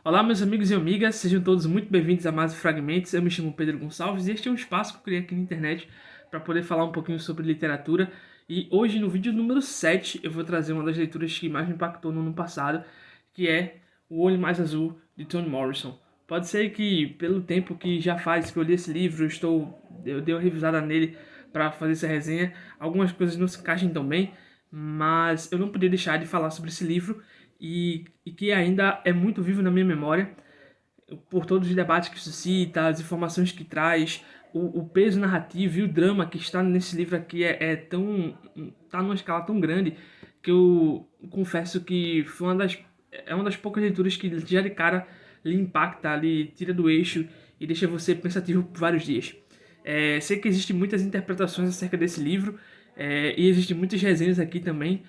Olá, meus amigos e amigas, sejam todos muito bem-vindos a mais Fragmentos. Eu me chamo Pedro Gonçalves e este é um espaço que eu criei aqui na internet para poder falar um pouquinho sobre literatura. E hoje, no vídeo número 7, eu vou trazer uma das leituras que mais me impactou no ano passado, que é O Olho Mais Azul, de Toni Morrison. Pode ser que, pelo tempo que já faz que eu li esse livro, eu dei uma revisada nele para fazer essa resenha, algumas coisas não se encaixem tão bem, mas eu não podia deixar de falar sobre esse livro e que ainda é muito vivo na minha memória, por todos os debates que suscita, as informações que traz, o peso narrativo e o drama que está nesse livro aqui tá numa escala tão grande que eu confesso que é uma das poucas leituras que já de cara lhe impacta, lhe tira do eixo e deixa você pensativo por vários dias. Sei que existem muitas interpretações acerca desse livro, e existem muitas resenhas aqui também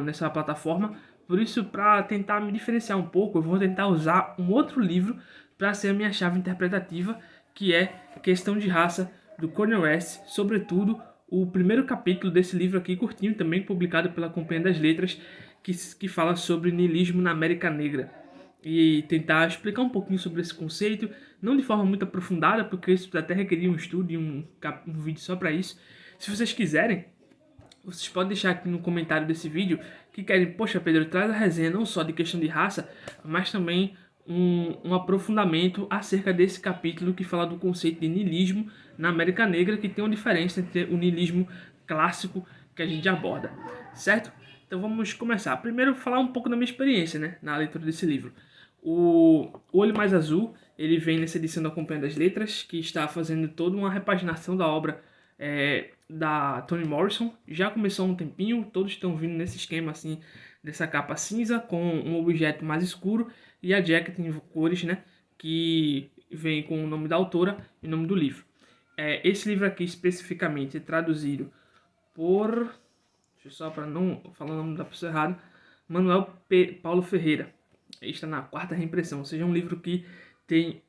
nessa plataforma. Por isso, para tentar me diferenciar um pouco, eu vou tentar usar um outro livro para ser a minha chave interpretativa, que é Questão de Raça, do Cornel West, sobretudo o primeiro capítulo desse livro aqui, curtinho também, publicado pela Companhia das Letras, que fala sobre niilismo na América Negra. E tentar explicar um pouquinho sobre esse conceito, não de forma muito aprofundada, porque isso até requeria um estudo e um vídeo só para isso. Se vocês quiserem, vocês podem deixar aqui no comentário desse vídeo que querem, poxa Pedro, traz a resenha não só de questão de raça, mas também um aprofundamento acerca desse capítulo que fala do conceito de niilismo na América Negra, que tem uma diferença entre o niilismo clássico que a gente aborda, certo? Então vamos começar. Primeiro falar um pouco da minha experiência, né, na leitura desse livro. O Olho Mais Azul, ele vem nessa edição da Companhia das Letras, que está fazendo toda uma repaginação da obra da Toni Morrison. Já começou há um tempinho, todos estão vindo nesse esquema assim, dessa capa cinza com um objeto mais escuro e a jacket em cores, né, que vem com o nome da autora e o nome do livro. Esse livro aqui especificamente é traduzido por, deixa eu só para não falar o nome da pessoa errada, Manuel Paulo Ferreira. Está na quarta reimpressão, ou seja, é um livro que tem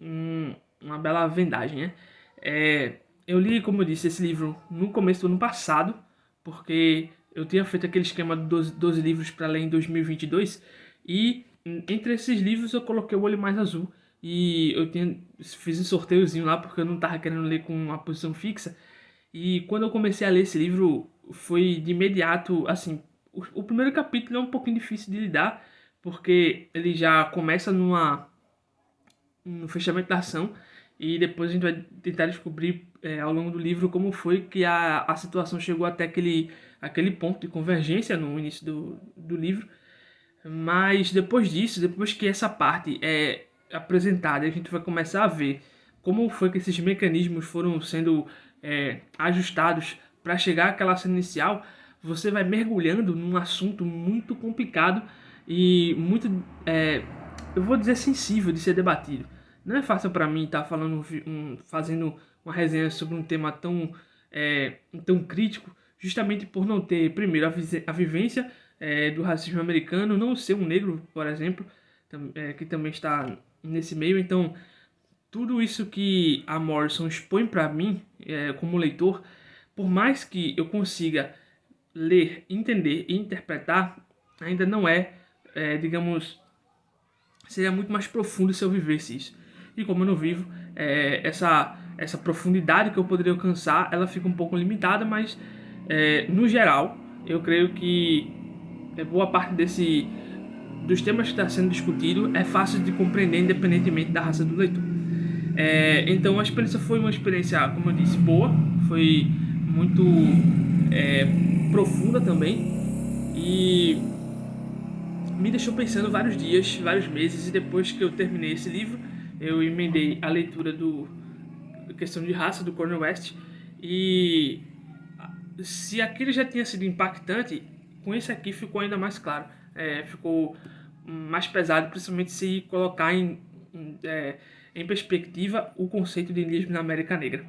uma bela vendagem, né? Eu li, como eu disse, esse livro no começo do ano passado, porque eu tinha feito aquele esquema de 12 livros para ler em 2022, e entre esses livros eu coloquei O Olho Mais Azul, e fiz um sorteiozinho lá, porque eu não estava querendo ler com uma posição fixa, e quando eu comecei a ler esse livro, foi de imediato, assim, o primeiro capítulo é um pouquinho difícil de lidar, porque ele já começa no fechamento da ação, e depois a gente vai tentar descobrir ao longo do livro como foi que a situação chegou até aquele ponto de convergência no início do livro. Mas depois disso, depois que essa parte é apresentada, a gente vai começar a ver como foi que esses mecanismos foram sendo ajustados para chegar àquela cena inicial. Você vai mergulhando num assunto muito complicado e muito, eu vou dizer, sensível de ser debatido. Não é fácil para mim estar fazendo uma resenha sobre um tema tão crítico, justamente por não ter, primeiro, a vivência do racismo americano, não ser um negro, por exemplo, que também está nesse meio. Então, tudo isso que a Morrison expõe para mim, como leitor, por mais que eu consiga ler, entender e interpretar, ainda não digamos, seria muito mais profundo se eu vivesse isso. E como eu não vivo, essa profundidade que eu poderia alcançar, ela fica um pouco limitada, mas no geral, eu creio que boa parte dos temas que está sendo discutido é fácil de compreender independentemente da raça do leitor. Então a experiência foi uma experiência, como eu disse, boa, foi muito profunda também, e me deixou pensando vários dias, vários meses. E depois que eu terminei esse livro, eu emendei a leitura do Questão de Raça, do Cornel West, e se aquilo já tinha sido impactante, com esse aqui ficou ainda mais claro, ficou mais pesado, principalmente se colocar em perspectiva o conceito de niilismo na América Negra.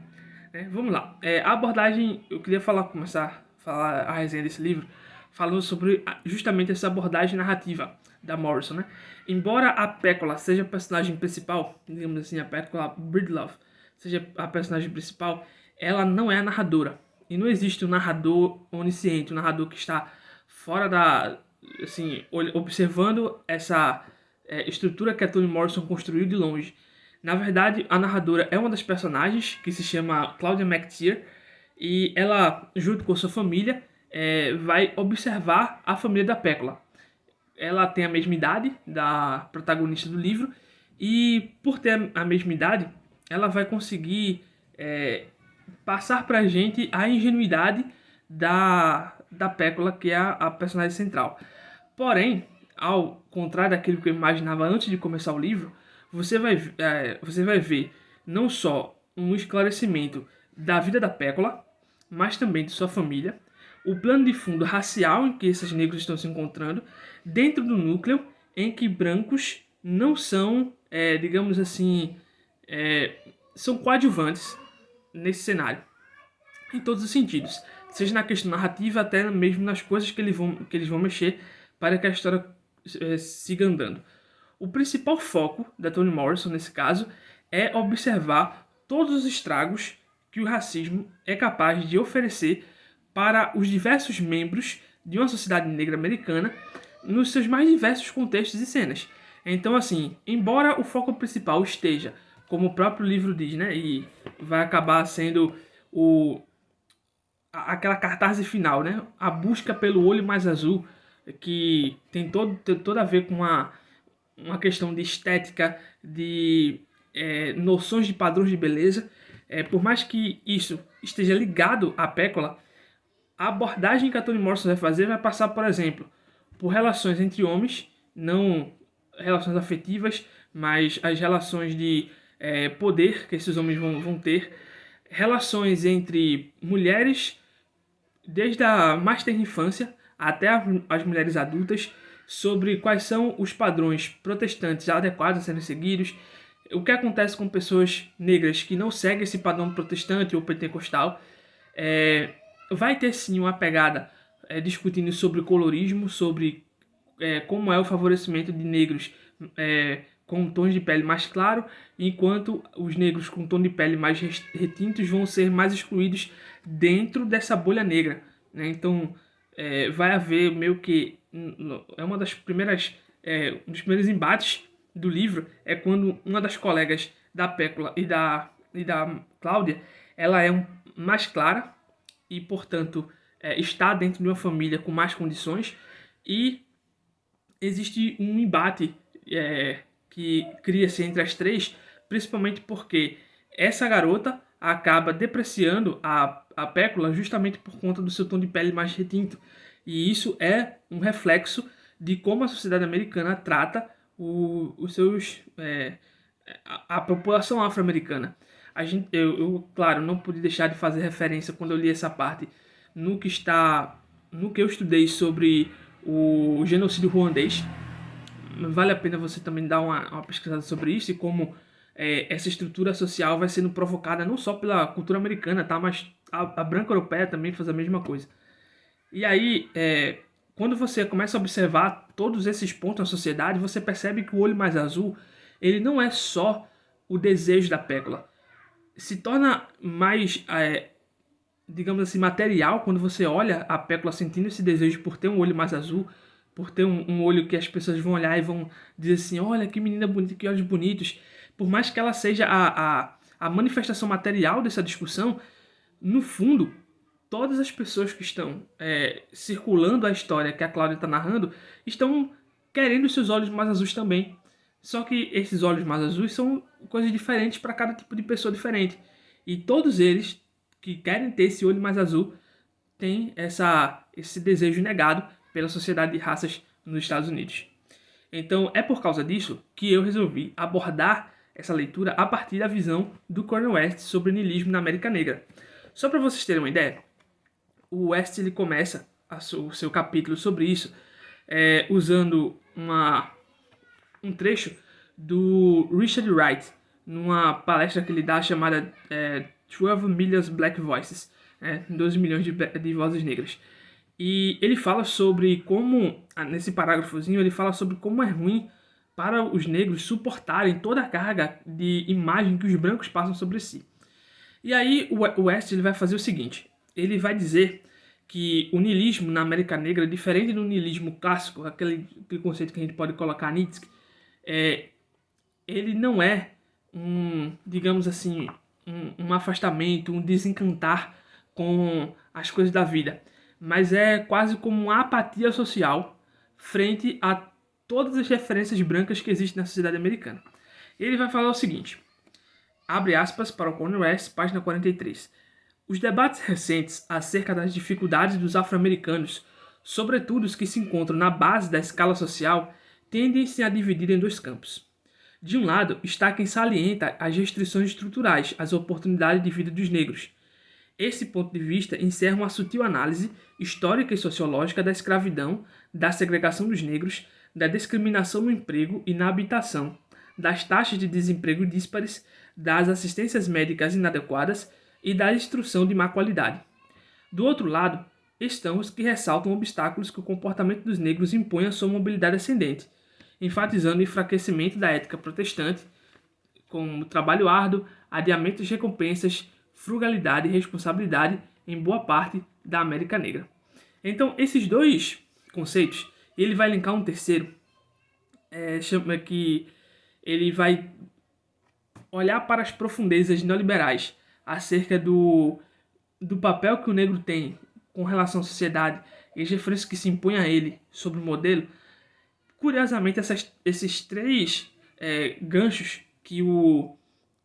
Vamos lá. A abordagem, eu queria começar a falar a resenha desse livro, falando sobre justamente essa abordagem narrativa da Morrison, né? Embora a Pécola seja a personagem principal, digamos assim, a Pécola Breedlove seja a personagem principal, ela não é a narradora. E não existe um narrador onisciente, um narrador que está fora assim, observando estrutura que a Toni Morrison construiu de longe. Na verdade, a narradora é uma das personagens, que se chama Claudia McTeer, e ela, junto com sua família, vai observar a família da Pécula. Ela tem a mesma idade da protagonista do livro, e por ter a mesma idade, ela vai conseguir passar pra gente a ingenuidade da Pécula, que é a personagem central. Porém, ao contrário daquilo que eu imaginava antes de começar o livro, você vai ver não só um esclarecimento da vida da Pécula, mas também de sua família, o plano de fundo racial em que esses negros estão se encontrando, dentro do núcleo em que brancos não são, digamos assim, são coadjuvantes nesse cenário, em todos os sentidos, seja na questão narrativa, até mesmo nas coisas que eles vão mexer para que a história siga andando. O principal foco da Toni Morrison, nesse caso, é observar todos os estragos que o racismo é capaz de oferecer para os diversos membros de uma sociedade negra americana nos seus mais diversos contextos e cenas. Então, assim, embora o foco principal esteja, como o próprio livro diz, né, e vai acabar sendo aquela cartaz final, né, a busca pelo olho mais azul, que tem todo a ver com uma questão de estética, de noções de padrões de beleza. Por mais que isso esteja ligado à Pécula, a abordagem que a Toni Morrison vai fazer vai passar, por exemplo, por relações entre homens, não relações afetivas, mas as relações de poder que esses homens vão ter, relações entre mulheres, desde a mais tenra infância até as mulheres adultas, sobre quais são os padrões protestantes adequados a serem seguidos, o que acontece com pessoas negras que não seguem esse padrão protestante ou pentecostal. Vai ter sim uma pegada discutindo sobre colorismo, sobre como é o favorecimento de negros com tons de pele mais claro, enquanto os negros com tom de pele mais retintos vão ser mais excluídos dentro dessa bolha negra, né? Então, vai haver meio que uma das primeiras um dos primeiros embates do livro é quando uma das colegas da Pécula e da Cláudia, ela é mais clara e, portanto, está dentro de uma família com mais condições, e existe um embate que cria-se entre as três, principalmente porque essa garota acaba depreciando a Pécula justamente por conta do seu tom de pele mais retinto. E isso é um reflexo de como a sociedade americana trata os seus a população afro-americana. Eu, claro, não pude deixar de fazer referência quando eu li essa parte no que eu estudei sobre o genocídio ruandês. Vale a pena você também dar uma pesquisada sobre isso e como essa estrutura social vai sendo provocada não só pela cultura americana, tá? Mas a branca europeia também faz a mesma coisa. E aí, quando você começa a observar todos esses pontos na sociedade, você percebe que o olho mais azul, ele não é só o desejo da Pécula. Se torna mais, digamos assim, material quando você olha a Pécula sentindo esse desejo por ter um olho mais azul, por ter um olho que as pessoas vão olhar e vão dizer assim, olha que menina bonita, que olhos bonitos. Por mais que ela seja a manifestação material dessa discussão, no fundo, todas as pessoas que estão circulando a história que a Cláudia está narrando estão querendo seus olhos mais azuis também. Só que esses olhos mais azuis são coisas diferentes para cada tipo de pessoa diferente. E todos eles que querem ter esse olho mais azul têm esse desejo negado pela sociedade de raças nos Estados Unidos. Então é por causa disso que eu resolvi abordar essa leitura a partir da visão do Cornel West sobre o niilismo na América Negra. Só para vocês terem uma ideia, o West ele começa o seu capítulo sobre isso usando um trecho do Richard Wright numa palestra que ele dá chamada 12 Million Black Voices, 12 milhões de vozes negras. E ele fala sobre como, nesse parágrafozinho, ele fala sobre como é ruim para os negros suportarem toda a carga de imagem que os brancos passam sobre si. E aí o West ele vai fazer o seguinte, ele vai dizer que o niilismo na América Negra, diferente do niilismo clássico, aquele conceito que a gente pode colocar Nietzsche, ele não é digamos assim, um afastamento, um desencantar com as coisas da vida, mas é quase como uma apatia social frente a todas as referências brancas que existem na sociedade americana. Ele vai falar o seguinte, abre aspas para o Cornel West, página 43. Os debates recentes acerca das dificuldades dos afro-americanos, sobretudo os que se encontram na base da escala social, tendem-se a dividir em dois campos. De um lado, está quem salienta as restrições estruturais às oportunidades de vida dos negros. Esse ponto de vista encerra uma sutil análise histórica e sociológica da escravidão, da segregação dos negros, da discriminação no emprego e na habitação, das taxas de desemprego díspares, das assistências médicas inadequadas e da instrução de má qualidade. Do outro lado, estão os que ressaltam obstáculos que o comportamento dos negros impõe à sua mobilidade ascendente, enfatizando o enfraquecimento da ética protestante, como trabalho árduo, adiamento de recompensas, frugalidade e responsabilidade em boa parte da América Negra. Então, esses dois conceitos, ele vai linkar um terceiro, chama que ele vai olhar para as profundezas neoliberais acerca do papel que o negro tem com relação à sociedade e as referências que se impõem a ele sobre o modelo. Curiosamente, esses três ganchos que o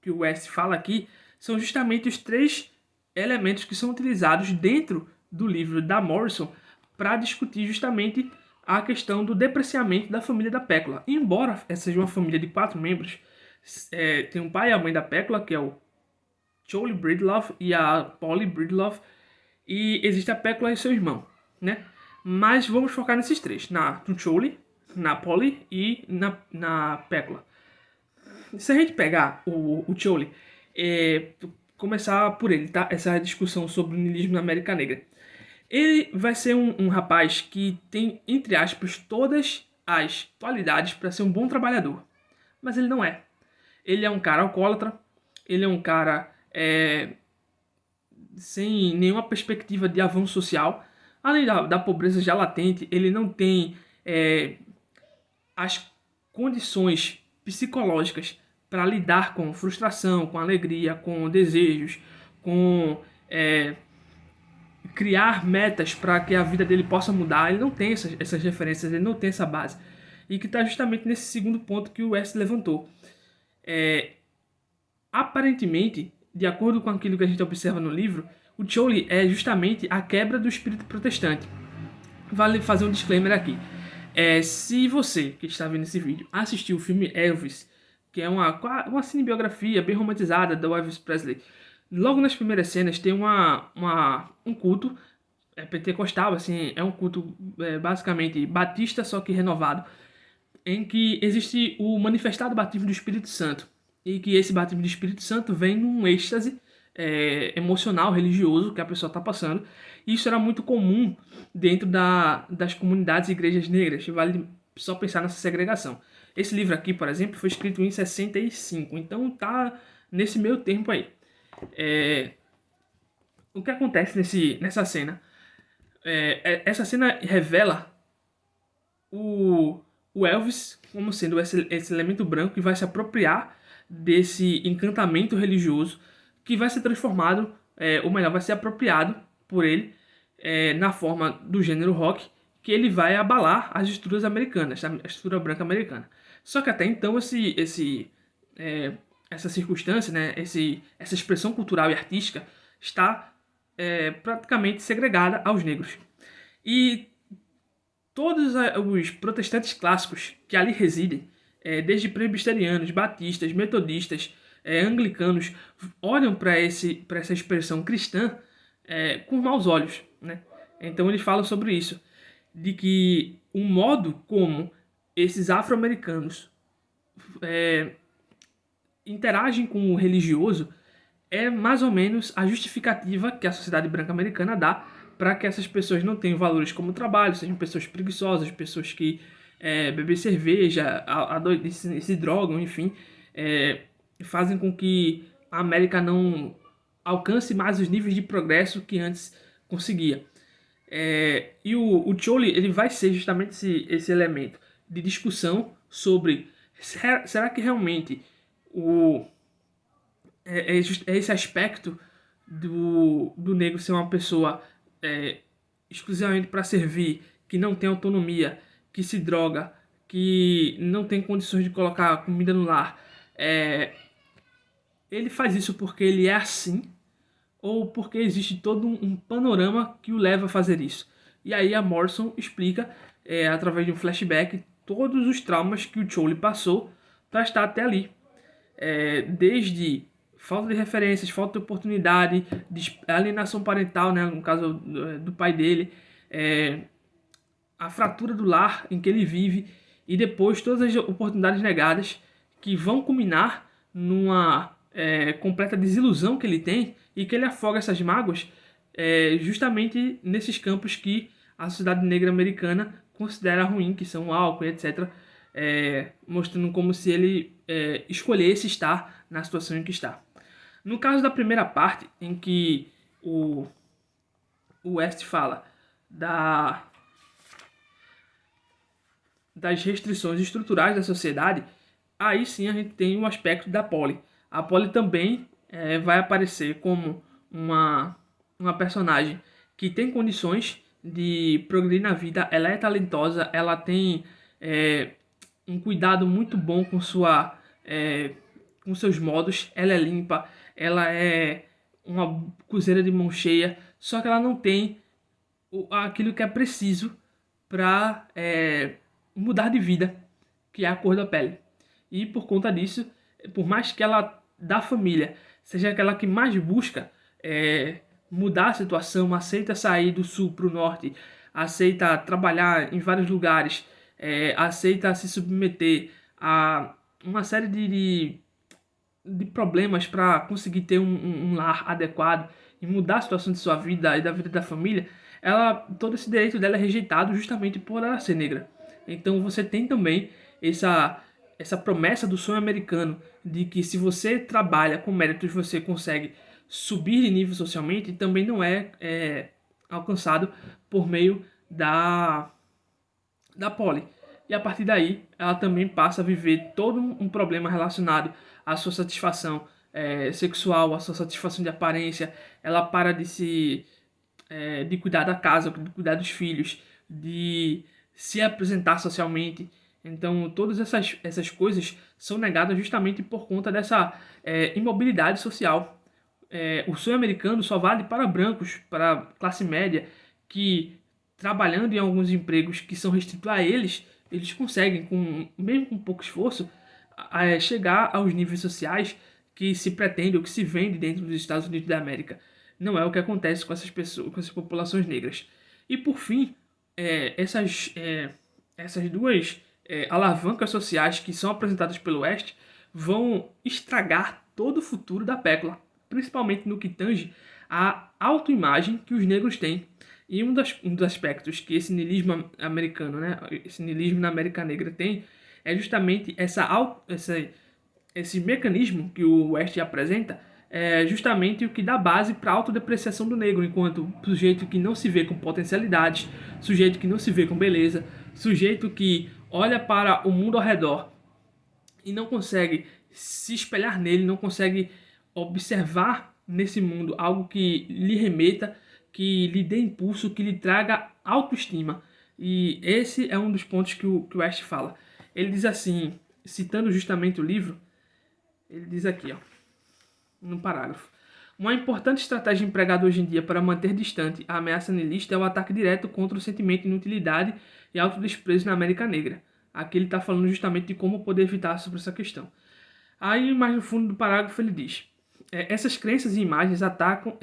West fala aqui são justamente os três elementos que são utilizados dentro do livro da Morrison para discutir justamente a questão do depreciamento da família da Pécula. Embora essa seja uma família de 4 membros, tem um pai e a mãe da Pécula, que é o Charlie Breedlove e a Polly Breedlove, e existe a Pécula e seu irmão, né? Mas vamos focar nesses três, no Charlie, na Polly e na Pécula. Se a gente pegar o Charlie, começar por ele, tá? Essa discussão sobre o niilismo na América Negra. Ele vai ser um rapaz que tem, entre aspas, todas as qualidades para ser um bom trabalhador. Mas ele não é. Ele é um cara alcoólatra, ele é um cara sem nenhuma perspectiva de avanço social. Além da pobreza já latente, ele não tem as condições psicológicas para lidar com frustração, com alegria, com desejos, com criar metas para que a vida dele possa mudar. Ele não tem essas referências, ele não tem essa base. E que está justamente nesse segundo ponto que o West levantou. Aparentemente, de acordo com aquilo que a gente observa no livro, o Charlie é justamente a quebra do espírito protestante. Vale fazer um disclaimer aqui. Se você, que está vendo esse vídeo, assistiu o filme Elvis, que é uma cinebiografia bem romantizada do Elvis Presley, logo nas primeiras cenas tem um culto pentecostal, assim, é um culto basicamente batista, só que renovado, em que existe o manifestado batismo do Espírito Santo, e que esse batismo do Espírito Santo vem num êxtase emocional, religioso que a pessoa está passando. E isso era muito comum dentro das comunidades e igrejas negras. Vale só pensar nessa segregação. Esse livro aqui, por exemplo, foi escrito em 65, então tá nesse meio tempo aí. O que acontece nessa cena? Essa cena revela o Elvis como sendo esse elemento branco que vai se apropriar desse encantamento religioso, que vai ser transformado, ou melhor, vai ser apropriado por ele na forma do gênero rock, que ele vai abalar as estruturas americanas, a estrutura branca americana. Só que até então essa circunstância, né, essa expressão cultural e artística está praticamente segregada aos negros. E todos os protestantes clássicos que ali residem, desde presbiterianos, batistas, metodistas, anglicanos, olham para essa expressão cristã com maus olhos, né? Então eles falam sobre isso, de que o modo como esses afro-americanos interagem com o religioso é mais ou menos a justificativa que a sociedade branca americana dá para que essas pessoas não tenham valores como trabalho, sejam pessoas preguiçosas, pessoas que bebem cerveja, se drogam, enfim, fazem com que a América não alcance mais os níveis de progresso que antes conseguia. E o Charlie, ele vai ser justamente esse elemento de discussão sobre Será que realmente o, é esse aspecto do negro ser uma pessoa é, exclusivamente para servir, que não tem autonomia, que se droga, que não tem condições de colocar comida no lar, é, ele faz isso porque ele é assim ou porque existe todo um panorama que o leva a fazer isso? E aí a Morrison explica, através de um flashback, todos os traumas que o Charlie passou para estar até ali. Desde falta de referências, falta de oportunidade, de alienação parental, né, no caso do pai dele, a fratura do lar em que ele vive e depois todas as oportunidades negadas que vão culminar numa completa desilusão que ele tem e que ele afoga essas mágoas justamente nesses campos que a sociedade negra americana considera ruim, que são álcool, etc., mostrando como se ele escolhesse estar na situação em que está. No caso da primeira parte, em que o West fala das restrições estruturais da sociedade, aí sim a gente tem o aspecto da Polly. A Polly também vai aparecer como uma personagem que tem condições de progredir na vida, ela é talentosa, ela tem um cuidado muito bom com seus modos, ela é limpa, ela é uma cozeira de mão cheia, só que ela não tem aquilo que é preciso para mudar de vida, que é a cor da pele. E por conta disso, por mais que ela da família seja aquela que mais busca mudar a situação, aceita sair do sul para o norte, aceita trabalhar em vários lugares, aceita se submeter a uma série de problemas para conseguir ter um lar adequado e mudar a situação de sua vida e da vida da família, todo esse direito dela é rejeitado justamente por ela ser negra. Então você tem também essa promessa do sonho americano de que se você trabalha com méritos você consegue subir de nível socialmente, e também não é alcançado por meio da Polly. E a partir daí, ela também passa a viver todo um problema relacionado à sua satisfação sexual, à sua satisfação de aparência. Ela para de cuidar da casa, de cuidar dos filhos, de se apresentar socialmente. Então, todas essas coisas são negadas justamente por conta dessa imobilidade social. O sonho americano só vale para brancos, para classe média, que trabalhando em alguns empregos que são restritos a eles, eles conseguem, mesmo com pouco esforço, chegar aos níveis sociais que se pretende ou que se vende dentro dos Estados Unidos da América. Não é o que acontece com essas pessoas, com essas populações negras. E por fim, essas duas alavancas sociais que são apresentadas pelo West vão estragar todo o futuro da Pécula, principalmente no que tange à autoimagem que os negros têm. E um dos aspectos que esse niilismo americano, né, esse niilismo na América Negra tem, é justamente esse mecanismo que o West apresenta, é justamente o que dá base para a autodepreciação do negro, enquanto sujeito que não se vê com potencialidades, sujeito que não se vê com beleza, sujeito que olha para o mundo ao redor e não consegue se espelhar nele, não consegue observar nesse mundo algo que lhe remeta, que lhe dê impulso, que lhe traga autoestima. E esse é um dos pontos que o West fala. Ele diz assim, citando justamente o livro, ele diz aqui, ó, no parágrafo: uma importante estratégia empregada hoje em dia para manter distante a ameaça niilista é o ataque direto contra o sentimento de inutilidade e autodesprezo na América Negra. Aqui ele está falando justamente de como poder evitar sobre essa questão. Aí, mais no fundo do parágrafo, ele diz: essas crenças e imagens atacam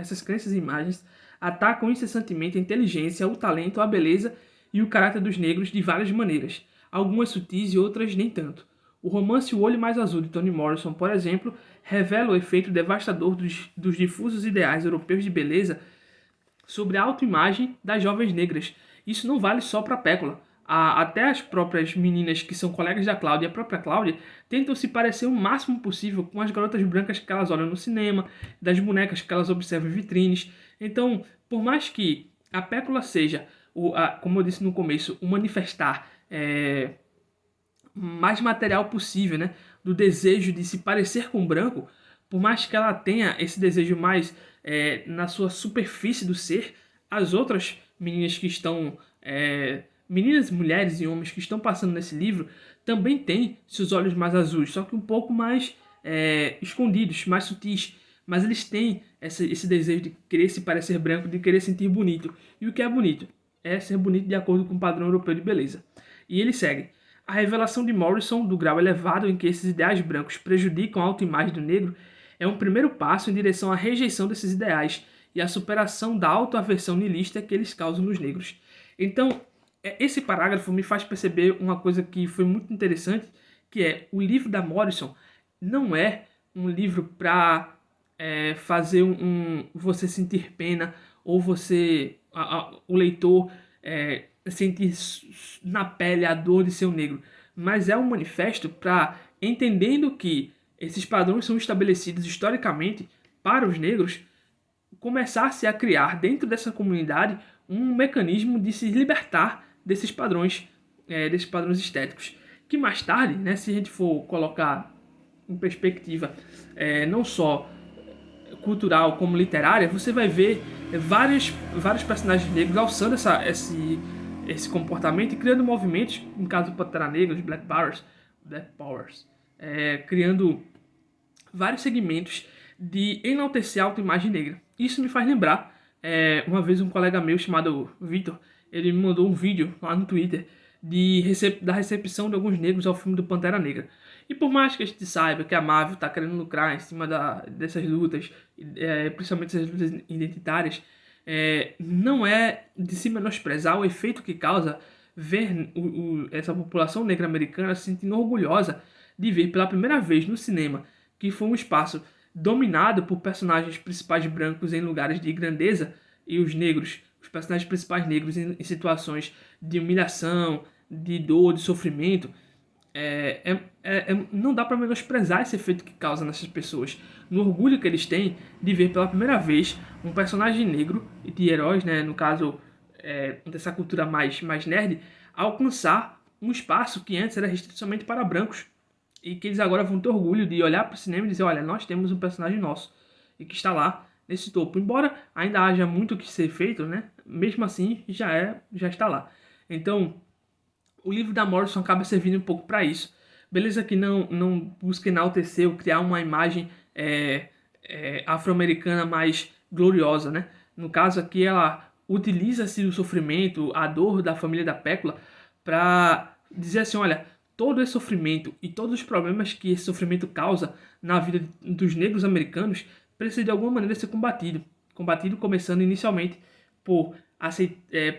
incessantemente a inteligência, o talento, a beleza e o caráter dos negros de várias maneiras, algumas sutis e outras nem tanto. O romance O Olho Mais Azul de Toni Morrison, por exemplo, revela o efeito devastador dos difusos ideais europeus de beleza sobre a autoimagem das jovens negras. Isso não vale só para a Pécula. Até as próprias meninas que são colegas da Cláudia e a própria Cláudia tentam se parecer o máximo possível com as garotas brancas que elas olham no cinema, das bonecas que elas observam em vitrines. Então, por mais que a Pécula seja, como eu disse no começo, o manifestar mais material possível, né? Do desejo de se parecer com o branco, por mais que ela tenha esse desejo mais na sua superfície do ser, as outras meninas que estão, meninas, mulheres e homens que estão passando nesse livro, também têm seus olhos mais azuis, só que um pouco mais escondidos, mais sutis. Mas eles têm esse desejo de querer se parecer branco, de querer sentir bonito. E o que é bonito? É ser bonito de acordo com o padrão europeu de beleza. E ele segue. A revelação de Morrison do grau elevado em que esses ideais brancos prejudicam a autoimagem do negro é um primeiro passo em direção à rejeição desses ideais e à superação da autoaversão niilista que eles causam nos negros. Então, esse parágrafo me faz perceber uma coisa que foi muito interessante, que é o livro da Morrison não é um livro para fazer você sentir pena ou você, o leitor, sentir na pele a dor de ser um negro, mas é um manifesto para, entendendo que esses padrões são estabelecidos historicamente para os negros, começar-se a criar dentro dessa comunidade um mecanismo de se libertar desses padrões estéticos, que mais tarde, né, se a gente for colocar em perspectiva não só cultural como literária, você vai ver vários personagens negros alçando esse comportamento e criando movimentos, no caso do Pantera Negra, os Black Powers, criando vários segmentos de enaltecer a autoimagem negra. Isso me faz lembrar, uma vez um colega meu chamado Vitor, ele me mandou um vídeo lá no Twitter da recepção de alguns negros ao filme do Pantera Negra. E por mais que a gente saiba que a Marvel está querendo lucrar em cima dessas lutas, principalmente essas lutas identitárias, não é de se menosprezar o efeito que causa ver essa população negra americana se sentindo orgulhosa de ver pela primeira vez no cinema que foi um espaço dominado por personagens principais brancos em lugares de grandeza e os personagens principais negros em situações de humilhação, de dor, de sofrimento. Não dá para menosprezar esse efeito que causa nessas pessoas, no orgulho que eles têm de ver pela primeira vez um personagem negro e de heróis, né, no caso dessa cultura mais nerd, alcançar um espaço que antes era restrito somente para brancos e que eles agora vão ter orgulho de olhar para o cinema e dizer, olha, nós temos um personagem nosso e que está lá nesse topo. Embora ainda haja muito que ser feito, né, mesmo assim já está lá. Então, o livro da Morrison acaba servindo um pouco para isso. Beleza que não busca enaltecer ou criar uma imagem afro-americana mais gloriosa, né? No caso aqui, ela utiliza-se do sofrimento, a dor da família da Pécula para dizer assim, olha, todo esse sofrimento e todos os problemas que esse sofrimento causa na vida dos negros americanos precisa de alguma maneira ser combatido. Combatido começando inicialmente por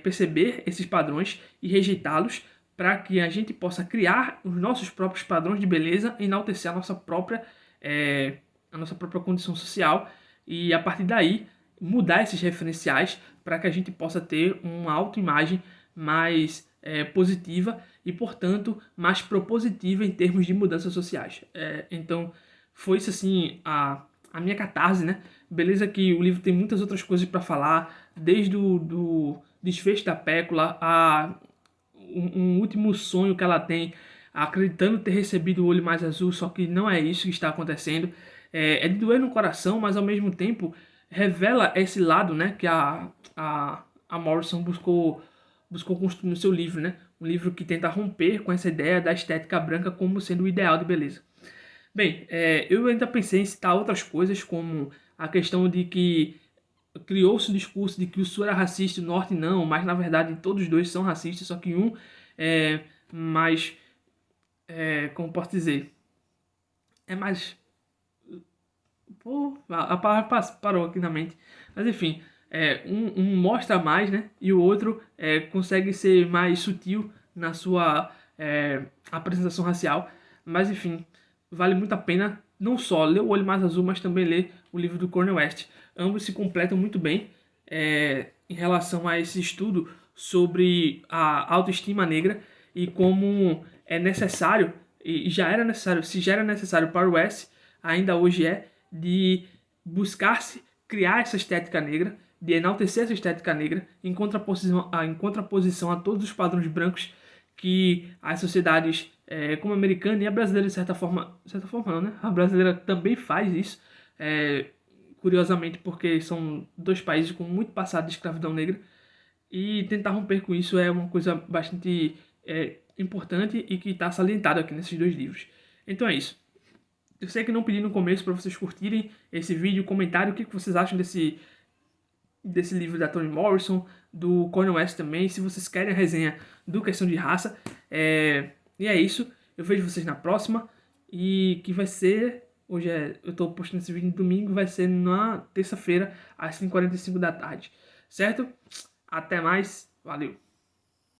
perceber esses padrões e rejeitá-los, para que a gente possa criar os nossos próprios padrões de beleza e enaltecer a nossa própria condição social e, a partir daí, mudar esses referenciais para que a gente possa ter uma autoimagem mais positiva e, portanto, mais propositiva em termos de mudanças sociais. Então, foi isso assim a minha catarse, né? Beleza que o livro tem muitas outras coisas para falar, desde do desfecho da Pécula a um último sonho que ela tem, acreditando ter recebido o olho mais azul, só que não é isso que está acontecendo. É de doer no coração, mas ao mesmo tempo revela esse lado, né, que a Morrison buscou construir no seu livro, né? Um livro que tenta romper com essa ideia da estética branca como sendo o ideal de beleza. Bem, eu ainda pensei em citar outras coisas, como a questão de que criou-se o discurso de que o sul era racista e o norte não, mas na verdade todos os dois são racistas, só que um é mais, como posso dizer, é mais... Pô, a palavra parou aqui na mente, mas enfim, um mostra mais, né, e o outro consegue ser mais sutil na sua apresentação racial, mas enfim, vale muito a pena não só ler O Olho Mais Azul, mas também ler o livro do Cornel West. Ambos se completam muito bem em relação a esse estudo sobre a autoestima negra e como é necessário, e já era necessário, se já era necessário para o West, ainda hoje de buscar-se criar essa estética negra, de enaltecer essa estética negra em contraposição a todos os padrões brancos que as sociedades como a americana e a brasileira, de certa forma não, né? A brasileira também faz isso, curiosamente, porque são dois países com muito passado de escravidão negra, e tentar romper com isso é uma coisa bastante importante e que está salientado aqui nesses dois livros. Então é isso. Eu sei que não pedi no começo para vocês curtirem esse vídeo, comentário, o que vocês acham desse livro da Toni Morrison, do Kanye West também, se vocês querem a resenha do Questão de Raça. E é isso, eu vejo vocês na próxima, e que vai ser, eu tô postando esse vídeo no domingo, vai ser na terça-feira, às 5h45 da tarde, certo? Até mais, valeu!